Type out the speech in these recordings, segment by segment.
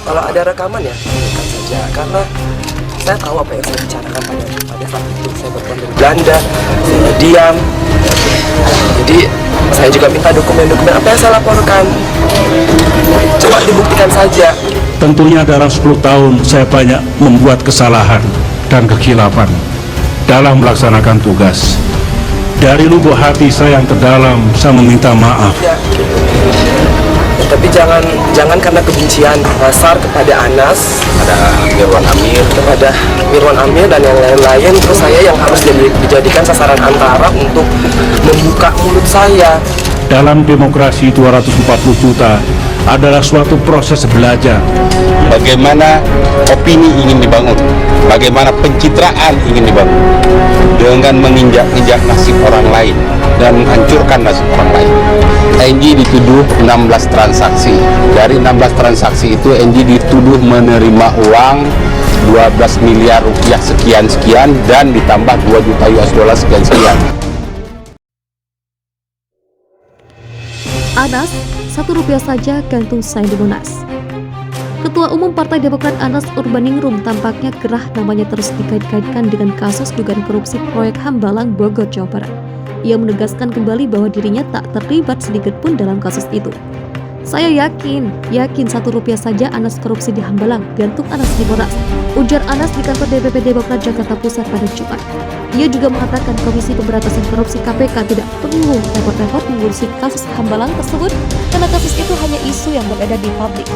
Kalau ada rekaman ya, bukan saja. Karena saya tahu apa yang saya bicarakan pada saat itu. Saya berpulang dari Belanda, saya diam. Jadi saya juga minta dokumen-dokumen apa yang saya laporkan. Coba dibuktikan saja. Tentunya dalam 10 tahun saya banyak membuat kesalahan dan kekhilafan dalam melaksanakan tugas. Dari lubuk hati saya yang terdalam, saya meminta maaf. Ya, tapi jangan karena kebencian dasar kepada Anas, kepada Mirwan Amir dan yang lain-lain, terus saya yang harus dijadikan sasaran antara untuk membuka mulut saya. Dalam demokrasi 240 juta adalah suatu proses belajar. Bagaimana opini ingin dibangun, bagaimana pencitraan ingin dibangun dengan menginjak-injak nasib orang lain dan menghancurkan nasib orang lain. NG dituduh 16 transaksi. Dari 16 transaksi itu NG dituduh menerima uang 12 miliar rupiah sekian-sekian dan ditambah 2 juta US dollar sekian-sekian. Anas, Rp1 saja gantung saya di Monas. Ketua Umum Partai Demokrat Anas Urbaningrum tampaknya gerah namanya terus dikait-kaitkan dengan kasus dugaan korupsi proyek Hambalang Bogor, Jawa Barat. Ia menegaskan kembali bahwa dirinya tak terlibat sedikit pun dalam kasus itu. Saya yakin Rp1 saja Anas korupsi di Hambalang, gantung Anas di Monas, ujar Anas di kantor DPP Demokrat Jakarta Pusat pada Jumat. Ia juga mengatakan Komisi Pemberantasan Korupsi KPK tidak perlu repot-repot mengurusi kasus Hambalang tersebut karena kasus itu hanya isu yang beredar di publik.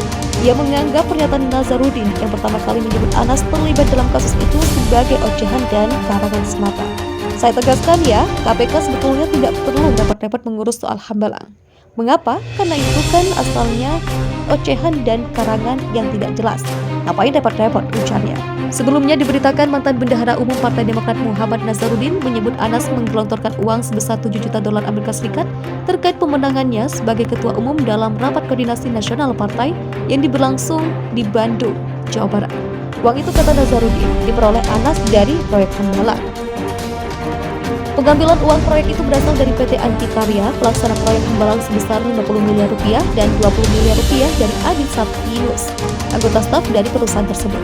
Ia menganggap pernyataan Nazarudin yang pertama kali menyebut Anas terlibat dalam kasus itu sebagai ocehan dan karangan semata. Saya tegaskan ya, KPK sebetulnya tidak perlu repot-repot mengurus soal Hambalang. Mengapa? Karena itu kan asalnya ocehan dan karangan yang tidak jelas. Ngapain repot-repot, ujarnya. Sebelumnya diberitakan mantan Bendahara Umum Partai Demokrat Muhammad Nazarudin menyebut Anas menggelontorkan uang sebesar 7 juta dolar Amerika Serikat terkait pemenangannya sebagai Ketua Umum dalam Rapat Koordinasi Nasional Partai yang berlangsung di Bandung, Jawa Barat. Uang itu, kata Nazarudin, diperoleh Anas dari proyek Hambalang. Pengambilan uang proyek itu berasal dari PT Antikarya, pelaksana proyek Hambalang sebesar 50 miliar rupiah dan 20 miliar rupiah dari Adin Saptinus, anggota staf dari perusahaan tersebut.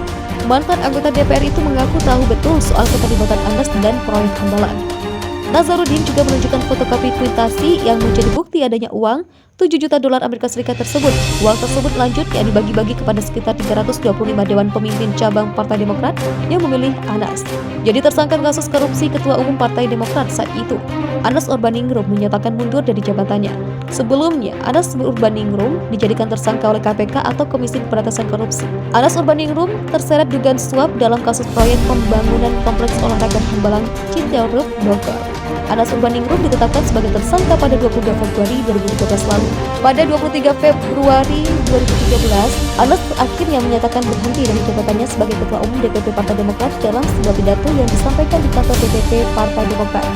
Mantan anggota DPR itu mengaku tahu betul soal keterlibatan Anas dan proyek Hambalang. Nazarudin juga menunjukkan fotokopi kuitasi yang menjadi bukti adanya uang 7 juta dolar Amerika Serikat tersebut. Uang tersebut selanjutnya dibagi-bagi kepada sekitar 325 Dewan Pemimpin Cabang Partai Demokrat yang memilih Anas. Jadi tersangka kasus korupsi Ketua Umum Partai Demokrat saat itu, Anas Urbaningrum menyatakan mundur dari jabatannya. Sebelumnya, Anas Urbaningrum dijadikan tersangka oleh KPK atau Komisi Pemberantasan Korupsi. Anas Urbaningrum terseret dugaan suap dalam kasus proyek pembangunan kompleks olahraga Hambalang Citeureup, Bogor. Anas Urbaningrum ditetapkan sebagai tersangka pada 22 Februari 2013 lalu. Pada 23 Februari 2013, Anas akhirnya menyatakan berhenti dari jabatannya sebagai Ketua Umum DPP Partai Demokrat dalam sebuah pidato yang disampaikan di kantor DPP Partai Demokrat.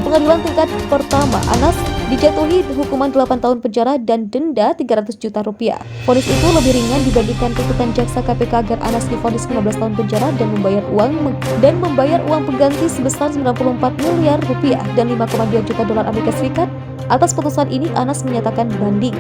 Pengadilan tingkat pertama, Anas dijatuhi hukuman 8 tahun penjara dan denda 300 juta rupiah. Vonis itu lebih ringan dibandingkan tuntutan jaksa KPK agar Anas divonis 15 tahun penjara dan membayar uang pengganti sebesar 94 miliar rupiah dan 5,2 juta dolar Amerika Serikat. Atas putusan ini, Anas menyatakan banding.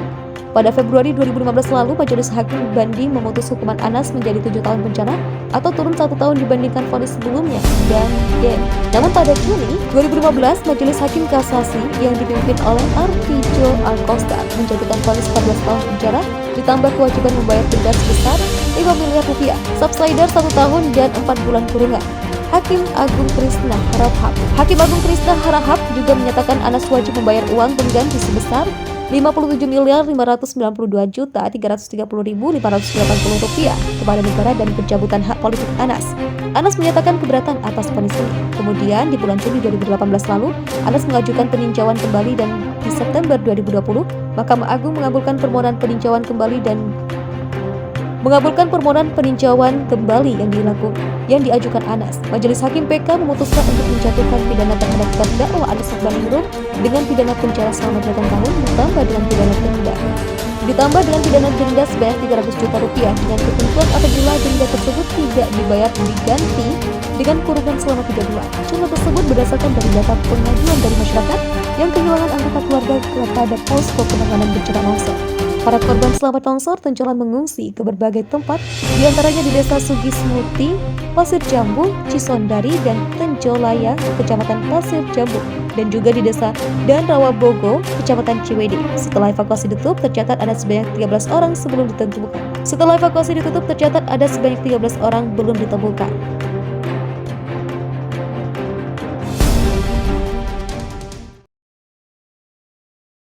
Pada Februari 2015 lalu, Majelis Hakim Banding memutus hukuman Anas menjadi 7 tahun penjara atau turun 1 tahun dibandingkan vonis sebelumnya dan D. Namun pada Juni 2015, Majelis Hakim Kasasi yang dipimpin oleh Artijo Alcosta menjatuhkan vonis 14 tahun penjara ditambah kewajiban membayar denda sebesar 5 miliar rupiah, subsidiar 1 tahun dan 4 bulan kurungan. Hakim Agung Krishna Harahap juga menyatakan Anas wajib membayar uang pengganti sebesar 57.592.330.580 rupiah kepada negara dan pencabutan hak politik Anas. Anas menyatakan keberatan atas vonis ini. Kemudian di bulan Juni 2018 lalu, Anas mengajukan peninjauan kembali dan di September 2020, Mahkamah Agung mengabulkan permohonan peninjauan kembali yang diajukan Anas. Majelis Hakim PK memutuskan untuk menjatuhkan pidana terhadap terdakwa Anas Urbaningrum dengan pidana penjara selama 8 tahun ditambah dengan pidana denda sebanyak 300 juta rupiah dengan ketentuan apabila denda tersebut tidak dibayar diganti dengan kurungan selama 3 bulan. Jumlah tersebut berdasarkan dari data pengaduan dari masyarakat yang kehilangan anggota keluarga kepada posko penanganan bencana longsor. Para korban selamat longsor tenjolan mengungsi ke berbagai tempat, diantaranya di Desa Sugismuti, Pasir Jambu, Cisondari, dan Tenjolaya, Kecamatan Pasir Jambu, dan juga di Desa Dan Rawabogo, Kecamatan Ciwidey. Setelah evakuasi ditutup, tercatat ada sebanyak 13 orang belum ditemukan.